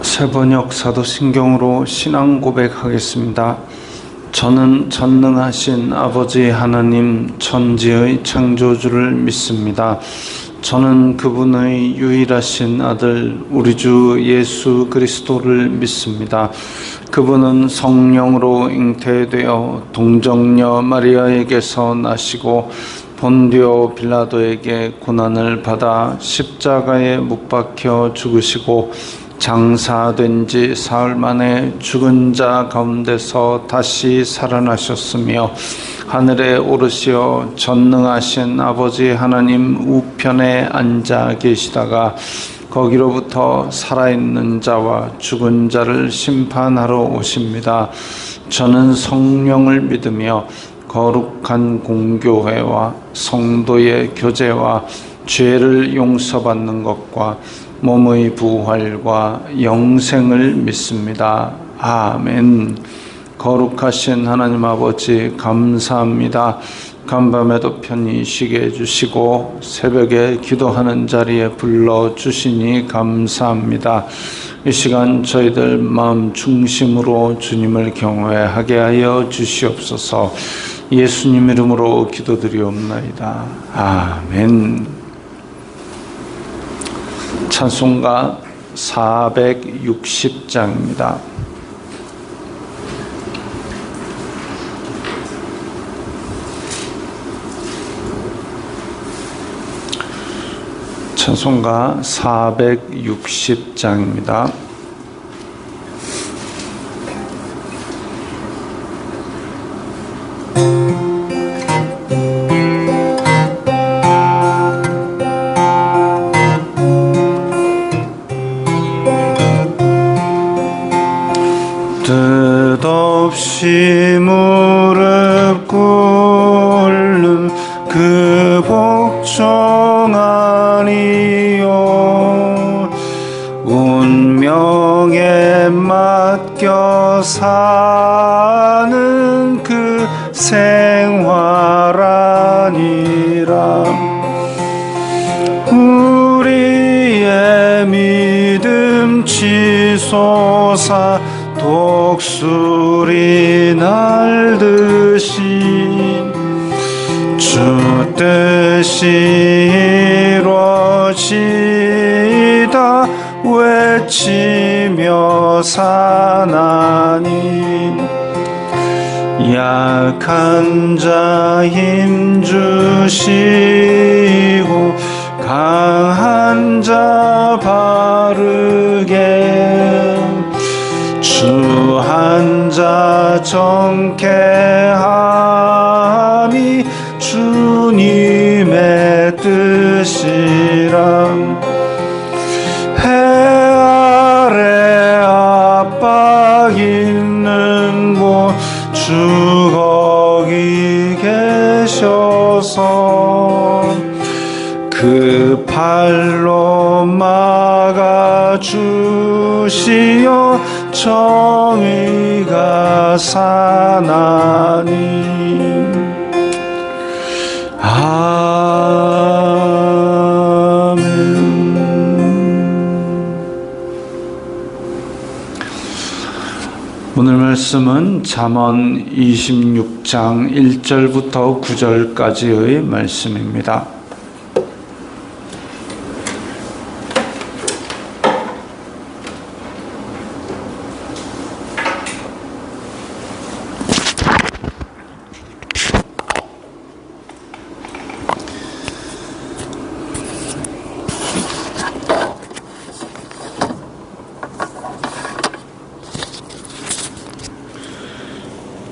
새번역 사도신경으로 신앙 고백하겠습니다. 저는 전능하신 아버지 하나님 천지의 창조주를 믿습니다. 저는 그분의 유일하신 아들 우리 주 예수 그리스도를 믿습니다. 그분은 성령으로 잉태되어 동정녀 마리아에게서 나시고 본디오 빌라도에게 고난을 받아 십자가에 못 박혀 죽으시고 장사된 지 사흘 만에 죽은 자 가운데서 다시 살아나셨으며 하늘에 오르시어 전능하신 아버지 하나님 우편에 앉아 계시다가 거기로부터 살아있는 자와 죽은 자를 심판하러 오십니다. 저는 성령을 믿으며 거룩한 공교회와 성도의 교제와 죄를 용서받는 것과 몸의 부활과 영생을 믿습니다. 아멘. 거룩하신 하나님 아버지 감사합니다. 간밤에도 편히 쉬게 해주시고 새벽에 기도하는 자리에 불러주시니 감사합니다. 이 시간 저희들 마음 중심으로 주님을 경외하게 하여 주시옵소서. 예수님 이름으로 기도드리옵나이다. 아멘. 찬송가 460장입니다. 찬송가 460장입니다. 뜻없이 무릎 꿇는 그 복종아니요 운명에 맡겨 사는 그 생활 아니라 우리의 믿음 치솟아 독수리 날듯이 주 뜻이 이루어지다 외치며 사나니 약한 자 힘주시고 강한 자 바르게 주 한 자 정케함이 주님의 뜻이라 해 아래 압박 있는 곳 주 거기 계셔서 그 팔로 막아주시어 정의가 사나니 아멘. 오늘 말씀은 잠언 26장 1절부터 9절까지의 말씀입니다.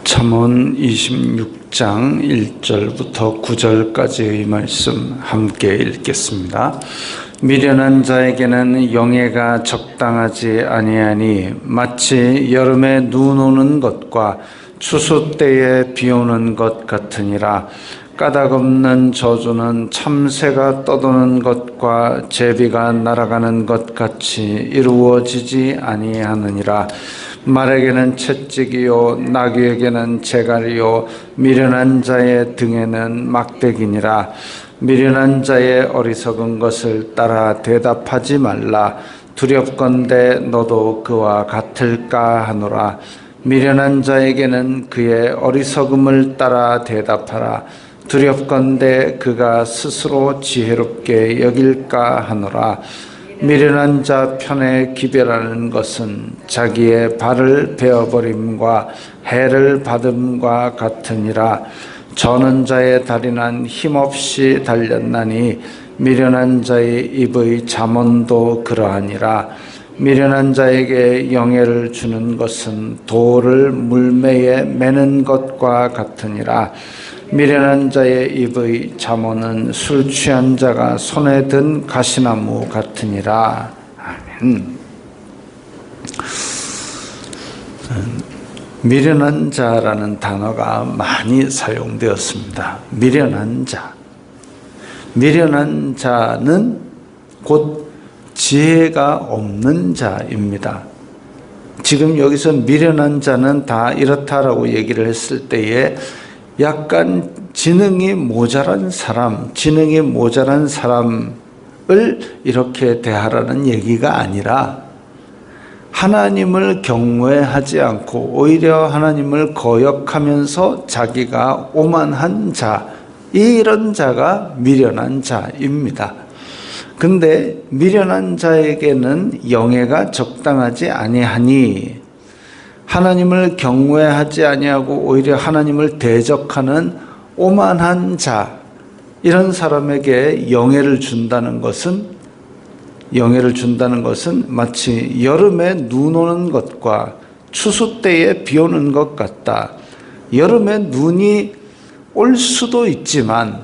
잠언 26장 1절부터 9절까지의 말씀 함께 읽겠습니다. 미련한 자에게는 영예가 적당하지 아니하니 마치 여름에 눈 오는 것과 추수 때에 비 오는 것 같으니라. 까닭없는 저주는 참새가 떠도는 것과 제비가 날아가는 것 같이 이루어지지 아니하느니라. 말에게는 채찍이요 나귀에게는 재갈이요 미련한 자의 등에는 막대기니라. 미련한 자의 어리석은 것을 따라 대답하지 말라. 두렵건대 너도 그와 같을까 하노라. 미련한 자에게는 그의 어리석음을 따라 대답하라. 두렵건대 그가 스스로 지혜롭게 여길까 하노라. 미련한 자 편에 기별하는 것은 자기의 발을 베어버림과 해를 받음과 같으니라. 저는 자의 다리는 힘없이 달렸나니 미련한 자의 입의 잠언도 그러하니라. 미련한 자에게 영예를 주는 것은 돌을 물매에 매는 것과 같으니라. 미련한 자의 입의 잠언은 술 취한 자가 손에 든 가시나무 같으니라. 아멘. 미련한 자라는 단어가 많이 사용되었습니다. 미련한 자. 미련한 자는 곧 지혜가 없는 자입니다. 지금 여기서 미련한 자는 다 이렇다라고 얘기를 했을 때에 약간 지능이 모자란 사람을 이렇게 대하라는 얘기가 아니라 하나님을 경외하지 않고 오히려 하나님을 거역하면서 자기가 오만한 자, 이런 자가 미련한 자입니다. 근데 미련한 자에게는 영예가 적당하지 아니하니 하나님을 경외하지 아니하고 오히려 하나님을 대적하는 오만한 자, 이런 사람에게 영예를 준다는 것은 마치 여름에 눈 오는 것과 추수 때에 비 오는 것 같다. 여름에 눈이 올 수도 있지만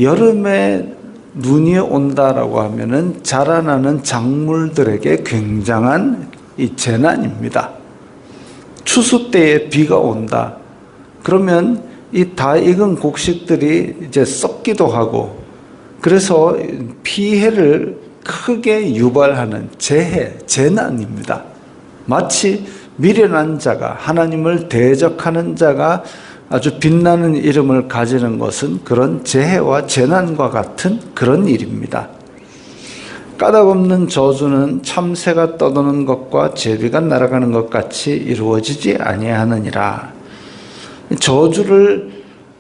여름에 눈이 온다라고 하면은 자라나는 작물들에게 굉장한 이 재난입니다. 추수 때에 비가 온다. 그러면 이 다 익은 곡식들이 이제 썩기도 하고, 그래서 피해를 크게 유발하는 재난입니다. 마치 미련한 자가, 하나님을 대적하는 자가 아주 빛나는 이름을 가지는 것은 그런 재해와 재난과 같은 그런 일입니다. 까닭없는 저주는 참새가 떠도는 것과 제비가 날아가는 것 같이 이루어지지 아니하느니라. 저주를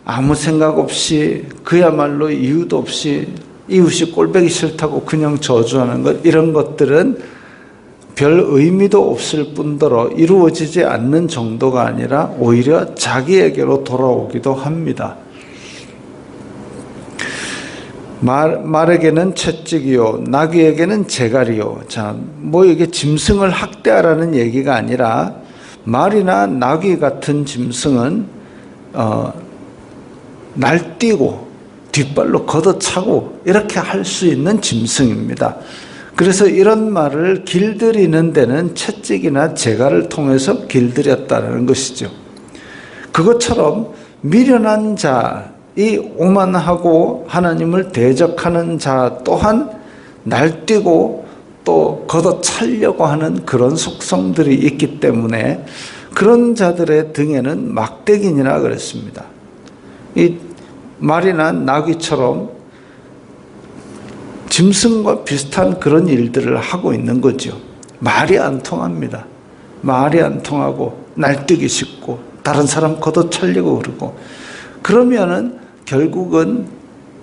아무 생각 없이, 그야말로 이유도 없이 이웃이 꼴보기 싫다고 그냥 저주하는 것, 이런 것들은 별 의미도 없을 뿐더러 이루어지지 않는 정도가 아니라 오히려 자기에게로 돌아오기도 합니다. 말에게는 채찍이요 나귀에게는 재갈이요. 자, 이게 짐승을 학대하라는 얘기가 아니라 말이나 나귀 같은 짐승은 날뛰고 뒷발로 걷어차고 이렇게 할 수 있는 짐승입니다. 그래서 이런 말을 길들이는 데는 채찍이나 재갈을 통해서 길들였다는 것이죠. 그것처럼 미련한 자, 이 오만하고 하나님을 대적하는 자 또한 날뛰고 또 걷어차려고 하는 그런 속성들이 있기 때문에 그런 자들의 등에는 막대기니라 그랬습니다. 이 말이나 나귀처럼 짐승과 비슷한 그런 일들을 하고 있는 거죠. 말이 안 통합니다. 말이 안 통하고 날뛰기 쉽고 다른 사람 걷어차려고 그러고, 그러면은 결국은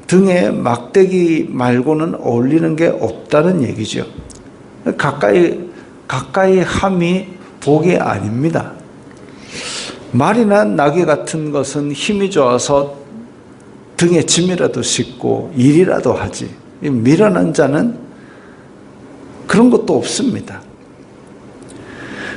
등에 막대기 말고는 어울리는 게 없다는 얘기죠. 가까이 함이 복이 아닙니다. 말이나 나귀 같은 것은 힘이 좋아서 등에 짐이라도 싣고 일이라도 하지, 미련한 자는 그런 것도 없습니다.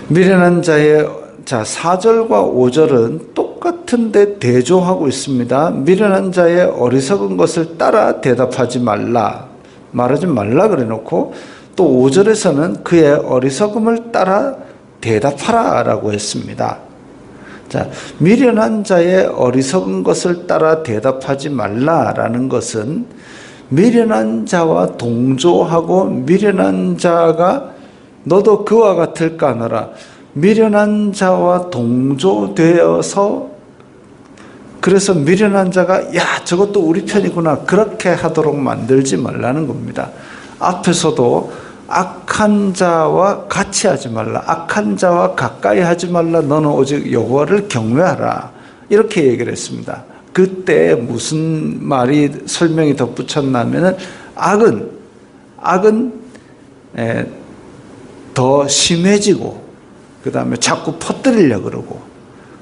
미련한 자의 4절과 5절은 똑같은데 대조하고 있습니다. 미련한 자의 어리석은 것을 따라 대답하지 말라, 말하지 말라 그래 놓고 또 5절에서는 그의 어리석음을 따라 대답하라 라고 했습니다. 자, 미련한 자의 어리석은 것을 따라 대답하지 말라라는 것은 미련한 자와 동조하고 미련한 자가 너도 그와 같을까 하노라, 미련한 자와 동조되어서 그래서 미련한 자가 야 저것도 우리 편이구나 그렇게 하도록 만들지 말라는 겁니다. 앞에서도 악한 자와 같이 하지 말라. 악한 자와 가까이 하지 말라. 너는 오직 여호와를 경외하라. 이렇게 얘기를 했습니다. 그때 무슨 말이 설명이 덧붙였냐면은 악은 더 심해지고 그 다음에 자꾸 퍼뜨리려고 그러고,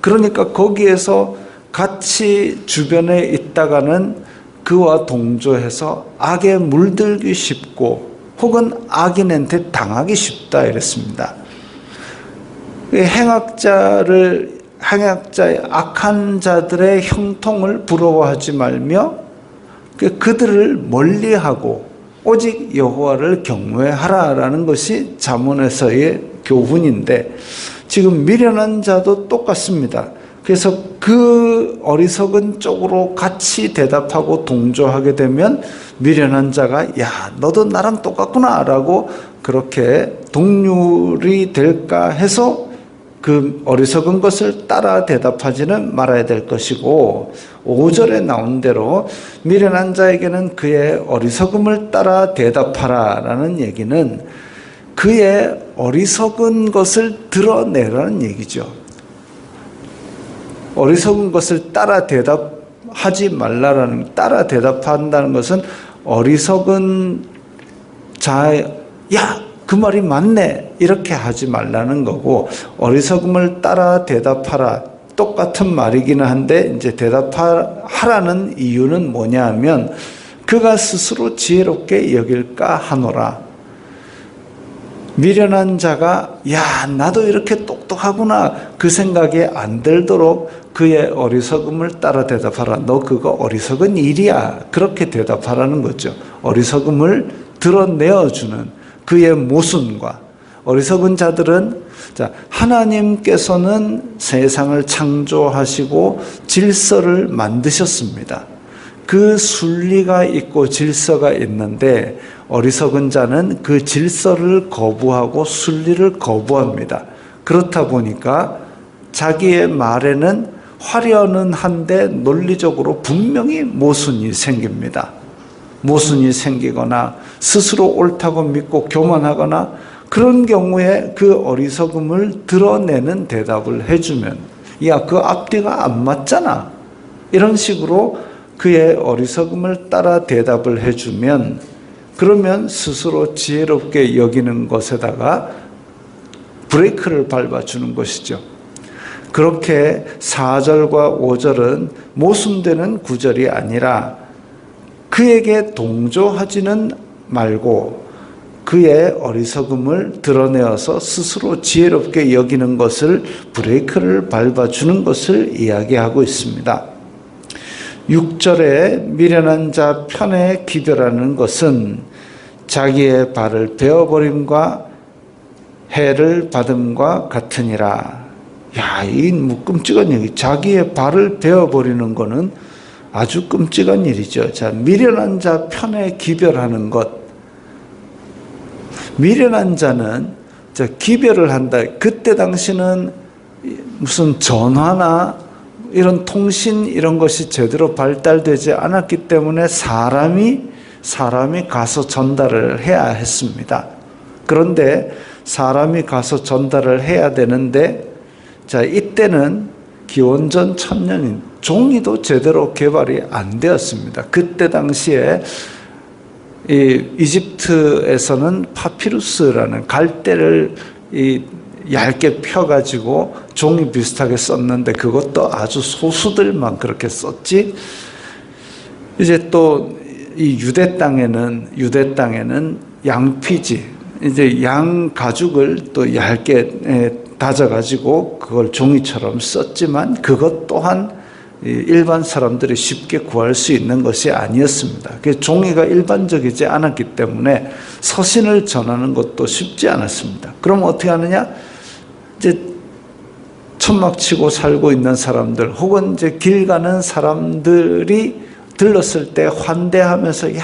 그러니까 거기에서 같이 주변에 있다가는 그와 동조해서 악에 물들기 쉽고 혹은 악인한테 당하기 쉽다 이랬습니다. 행악자의 악한 자들의 형통을 부러워하지 말며 그들을 멀리하고 오직 여호와를 경외하라라는 것이 잠언에서의 교훈인데, 지금 미련한 자도 똑같습니다. 그래서 그 어리석은 쪽으로 같이 대답하고 동조하게 되면 미련한 자가 야 너도 나랑 똑같구나 라고 그렇게 동률이 될까 해서 그 어리석은 것을 따라 대답하지는 말아야 될 것이고, 5절에 나온 대로 미련한 자에게는 그의 어리석음을 따라 대답하라 라는 얘기는 그의 어리석은 것을 드러내라는 얘기죠. 어리석은 것을 따라 대답하지 말라라는, 따라 대답한다는 것은 어리석은 자의 야 그 말이 맞네 이렇게 하지 말라는 거고, 어리석음을 따라 대답하라 똑같은 말이기는 한데 이제 대답하라는 이유는 뭐냐 하면 그가 스스로 지혜롭게 여길까 하노라. 미련한 자가 야 나도 이렇게 똑똑하구나 그 생각이 안 들도록 그의 어리석음을 따라 대답하라. 너 그거 어리석은 일이야. 그렇게 대답하라는 거죠. 어리석음을 드러내어주는 그의 모순과, 어리석은 자들은 하나님께서는 세상을 창조하시고 질서를 만드셨습니다. 그 순리가 있고 질서가 있는데 어리석은 자는 그 질서를 거부하고 순리를 거부합니다. 그렇다 보니까 자기의 말에는 화려는 한데 논리적으로 분명히 모순이 생깁니다. 모순이 생기거나 스스로 옳다고 믿고 교만하거나 그런 경우에 그 어리석음을 드러내는 대답을 해주면 야, 그 앞뒤가 안 맞잖아. 이런 식으로 그의 어리석음을 따라 대답을 해주면 그러면 스스로 지혜롭게 여기는 것에다가 브레이크를 밟아주는 것이죠. 그렇게 4절과 5절은 모순되는 구절이 아니라 그에게 동조하지는 말고 그의 어리석음을 드러내어서 스스로 지혜롭게 여기는 것을 브레이크를 밟아주는 것을 이야기하고 있습니다. 6절에 미련한 자 편에 기별하는 것은 자기의 발을 베어버림과 해를 받음과 같으니라. 야, 이 끔찍한 얘기. 자기의 발을 베어버리는 것은 아주 끔찍한 일이죠. 자, 미련한 자 편에 기별하는 것. 미련한 자는 기별을 한다. 그때 당시는 무슨 전화나 이런 통신 이런 것이 제대로 발달되지 않았기 때문에 사람이 가서 전달을 해야 했습니다. 그런데 사람이 가서 전달을 해야 되는데, 자, 이때는 기원전 1000년인 종이도 제대로 개발이 안 되었습니다. 그때 당시에 이집트에서는 파피루스라는 갈대를 얇게 펴가지고 종이 비슷하게 썼는데 그것도 아주 소수들만 그렇게 썼지. 이제 또 이 유대 땅에는 양피지, 이제 양 가죽을 또 얇게 다져가지고 그걸 종이처럼 썼지만 그것 또한 일반 사람들이 쉽게 구할 수 있는 것이 아니었습니다. 종이가 일반적이지 않았기 때문에 서신을 전하는 것도 쉽지 않았습니다. 그럼 어떻게 하느냐? 이제 천막 치고 살고 있는 사람들 혹은 이제 길 가는 사람들이 들렀을 때 환대하면서 야,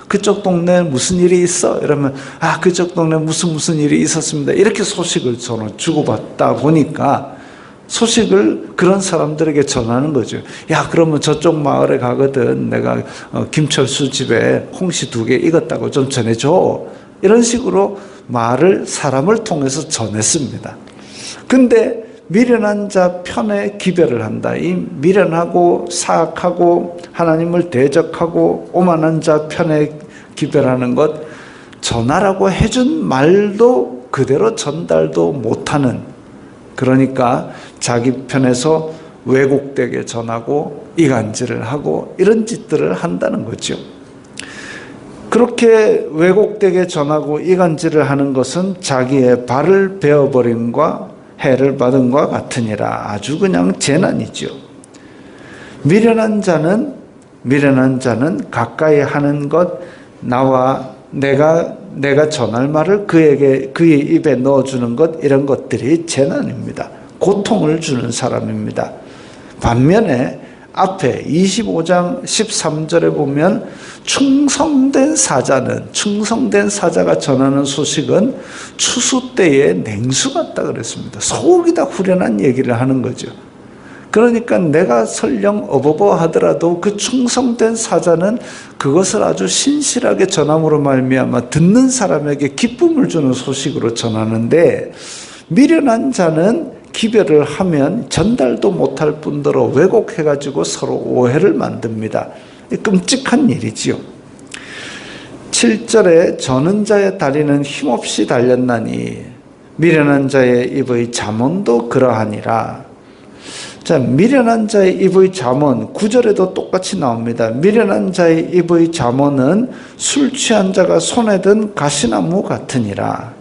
그쪽 동네에 무슨 일이 있어? 이러면 아, 그쪽 동네에 무슨 일이 있었습니다. 이렇게 소식을 주고받다 보니까 소식을 그런 사람들에게 전하는 거죠. 야, 그러면 저쪽 마을에 가거든. 내가 김철수 집에 홍시 2개 익었다고 좀 전해줘. 이런 식으로 말을 사람을 통해서 전했습니다. 근데 미련한 자 편에 기별을 한다. 이 미련하고 사악하고 하나님을 대적하고 오만한 자 편에 기별하는 것, 전하라고 해준 말도 그대로 전달도 못하는, 그러니까 자기 편에서 왜곡되게 전하고 이간질을 하고 이런 짓들을 한다는 거죠. 그렇게 왜곡되게 전하고 이간질을 하는 것은 자기의 발을 베어버림과 해를 받은 것과 같으니라. 아주 그냥 재난이죠. 미련한 자는 가까이 하는 것, 나와 내가 전할 말을 그의 입에 넣어주는 것, 이런 것들이 재난입니다. 고통을 주는 사람입니다. 반면에 앞에 25장 13절에 보면 충성된 사자가 전하는 소식은 추수 때의 냉수 같다 그랬습니다. 속이 다 후련한 얘기를 하는 거죠. 그러니까 내가 설령 어버버하더라도 그 충성된 사자는 그것을 아주 신실하게 전함으로 말미암아 듣는 사람에게 기쁨을 주는 소식으로 전하는데, 미련한 자는 기별을 하면 전달도 못할 뿐더러 왜곡해가지고 서로 오해를 만듭니다. 끔찍한 일이지요. 7절에 저는 자의 다리는 힘없이 달렸나니 미련한 자의 입의 잠언도 그러하니라. 자, 미련한 자의 입의 잠언 9절에도 똑같이 나옵니다. 미련한 자의 입의 잠언은 술 취한 자가 손에 든 가시나무 같으니라.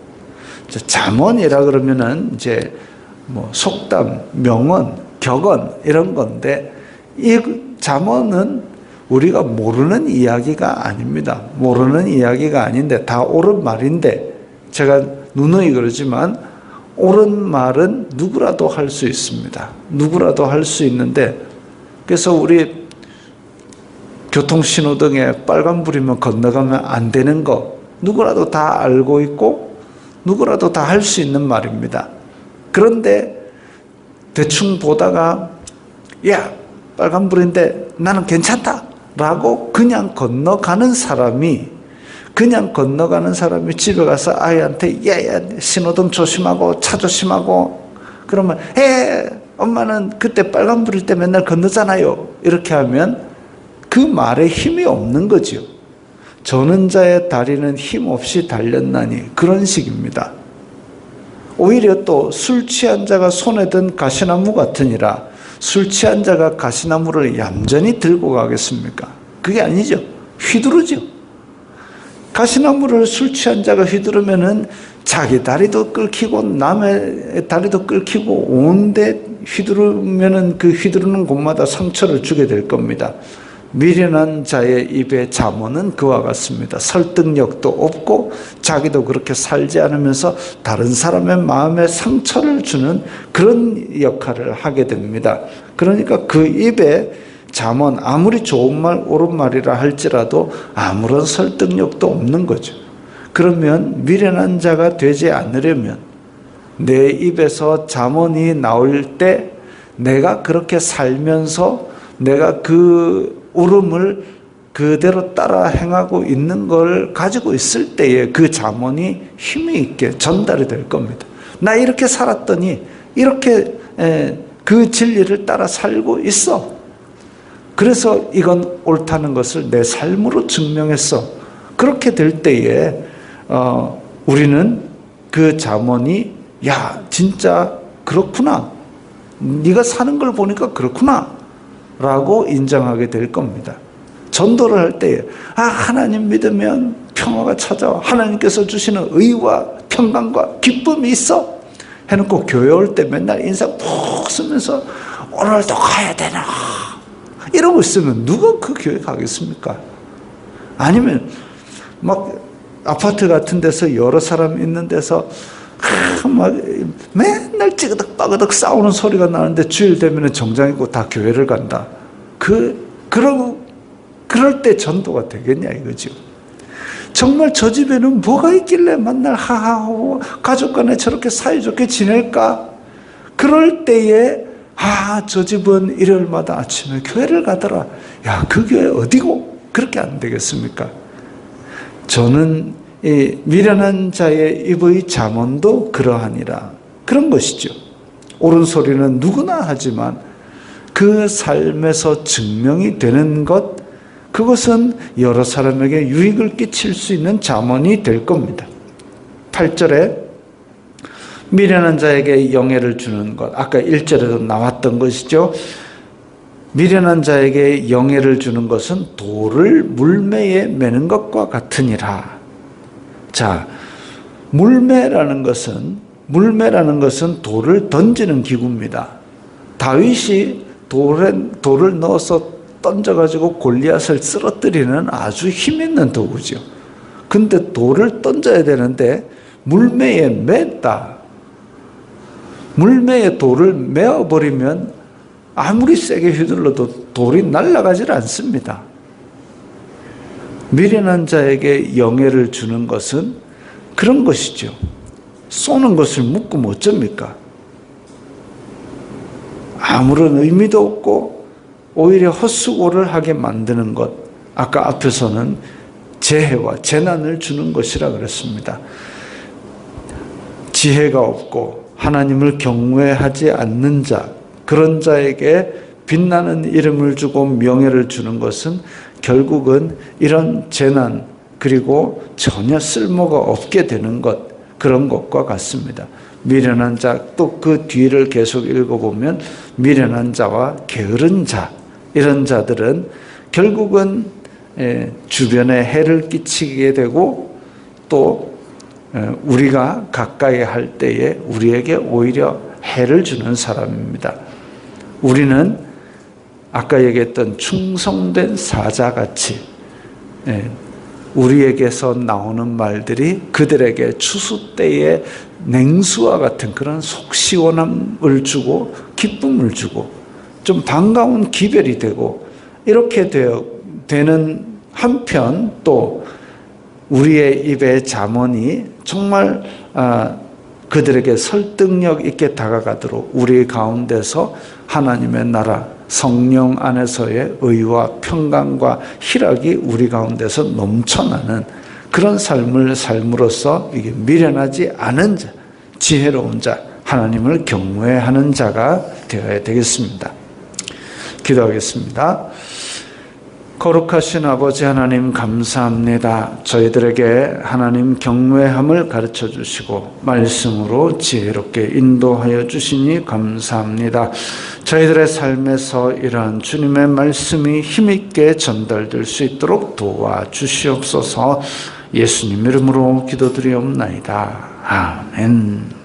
자, 잠언이라 그러면은 이제 속담, 명언, 격언 이런 건데, 이 잠언은 우리가 모르는 이야기가 아닙니다. 모르는 이야기가 아닌데 다 옳은 말인데, 제가 누누이 그러지만 옳은 말은 누구라도 할 수 있습니다. 누구라도 할 수 있는데, 그래서 우리 교통신호등에 빨간불이면 건너가면 안 되는 거 누구라도 다 알고 있고 누구라도 다 할 수 있는 말입니다. 그런데 대충 보다가 야, 빨간불인데 나는 괜찮다 라고 그냥 건너가는 사람이 집에 가서 아이한테 야야, 신호등 조심하고 차 조심하고, 그러면 엄마는 그때 빨간불일 때 맨날 건너잖아요, 이렇게 하면 그 말에 힘이 없는 거죠. 저는 자의 다리는 힘없이 달렸나니, 그런 식입니다. 오히려 또 술 취한 자가 손에 든 가시나무 같으니라. 술 취한 자가 가시나무를 얌전히 들고 가겠습니까? 그게 아니죠. 휘두르죠. 가시나무를 술 취한 자가 휘두르면은 자기 다리도 끓기고 남의 다리도 끓기고 온데 휘두르면은 그 휘두르는 곳마다 상처를 주게 될 겁니다. 미련한 자의 입의 잠언은 그와 같습니다. 설득력도 없고 자기도 그렇게 살지 않으면서 다른 사람의 마음에 상처를 주는 그런 역할을 하게 됩니다. 그러니까 그 입에 잠언, 아무리 좋은 말, 옳은 말이라 할지라도 아무런 설득력도 없는 거죠. 그러면 미련한 자가 되지 않으려면 내 입에서 잠언이 나올 때 내가 그렇게 살면서 내가 그 옳음을 그대로 따라 행하고 있는 걸 가지고 있을 때에 그 잠언이 힘이 있게 전달이 될 겁니다. 나 이렇게 살았더니 이렇게 그 진리를 따라 살고 있어. 그래서 이건 옳다는 것을 내 삶으로 증명했어. 그렇게 될 때에 우리는 그 잠언이 야, 진짜 그렇구나, 네가 사는 걸 보니까 그렇구나 라고 인정하게 될 겁니다. 전도를 할 때 하나님 믿으면 평화가 찾아와, 하나님께서 주시는 의와 평강과 기쁨이 있어 해놓고 교회 올 때 맨날 인상 푹 쓰면서 오늘도 가야 되나 이러고 있으면 누가 그 교회 가겠습니까? 아니면 막 아파트 같은 데서 여러 사람 있는 데서 막 맨날 찌그덕빠그덕 싸우는 소리가 나는데 주일 되면 정장 입고 다 교회를 간다. 그럴 때 전도가 되겠냐 이거죠. 정말 저 집에는 뭐가 있길래 맨날 하하하고 가족 간에 저렇게 사이좋게 지낼까? 그럴 때에 저 집은 일요일마다 아침에 교회를 가더라. 야, 그 교회 어디고? 그렇게 안 되겠습니까? 저는 이 미련한 자의 입의 잠언도 그러하니라. 그런 것이죠. 옳은 소리는 누구나 하지만 그 삶에서 증명이 되는 것, 그것은 여러 사람에게 유익을 끼칠 수 있는 잠언이 될 겁니다. 8절에 미련한 자에게 영예를 주는 것, 아까 1절에도 나왔던 것이죠. 미련한 자에게 영예를 주는 것은 돌을 물매에 매는 것과 같으니라. 자, 물매라는 것은 돌을 던지는 기구입니다. 다윗이 돌을 넣어서 던져가지고 골리앗을 쓰러뜨리는 아주 힘있는 도구죠. 근데 돌을 던져야 되는데 물매에 맸다. 물매에 돌을 메어버리면 아무리 세게 휘둘러도 돌이 날아가질 않습니다. 미련한 자에게 영예를 주는 것은 그런 것이죠. 쏘는 것을 묶으면 어쩝니까? 아무런 의미도 없고 오히려 헛수고를 하게 만드는 것. 아까 앞에서는 재해와 재난을 주는 것이라 그랬습니다. 지혜가 없고 하나님을 경외하지 않는 자, 그런 자에게 빛나는 이름을 주고 명예를 주는 것은 결국은 이런 재난, 그리고 전혀 쓸모가 없게 되는 것, 그런 것과 같습니다. 미련한 자, 또 그 뒤를 계속 읽어보면 미련한 자와 게으른 자, 이런 자들은 결국은 주변에 해를 끼치게 되고 또 우리가 가까이 할 때에 우리에게 오히려 해를 주는 사람입니다. 우리는 아까 얘기했던 충성된 사자같이 우리에게서 나오는 말들이 그들에게 추수 때의 냉수와 같은 그런 속 시원함을 주고 기쁨을 주고 좀 반가운 기별이 되고 이렇게 되는 한편, 또 우리의 입의 잠언이 정말 그들에게 설득력 있게 다가가도록 우리 가운데서 하나님의 나라, 성령 안에서의 의와 평강과 희락이 우리 가운데서 넘쳐나는 그런 삶을 삶으로써 이게 미련하지 않은 자, 지혜로운 자, 하나님을 경외하는 자가 되어야 되겠습니다. 기도하겠습니다. 거룩하신 아버지 하나님, 감사합니다. 저희들에게 하나님 경외함을 가르쳐 주시고 말씀으로 지혜롭게 인도하여 주시니 감사합니다. 저희들의 삶에서 이러한 주님의 말씀이 힘있게 전달될 수 있도록 도와주시옵소서. 예수님 이름으로 기도드리옵나이다. 아멘.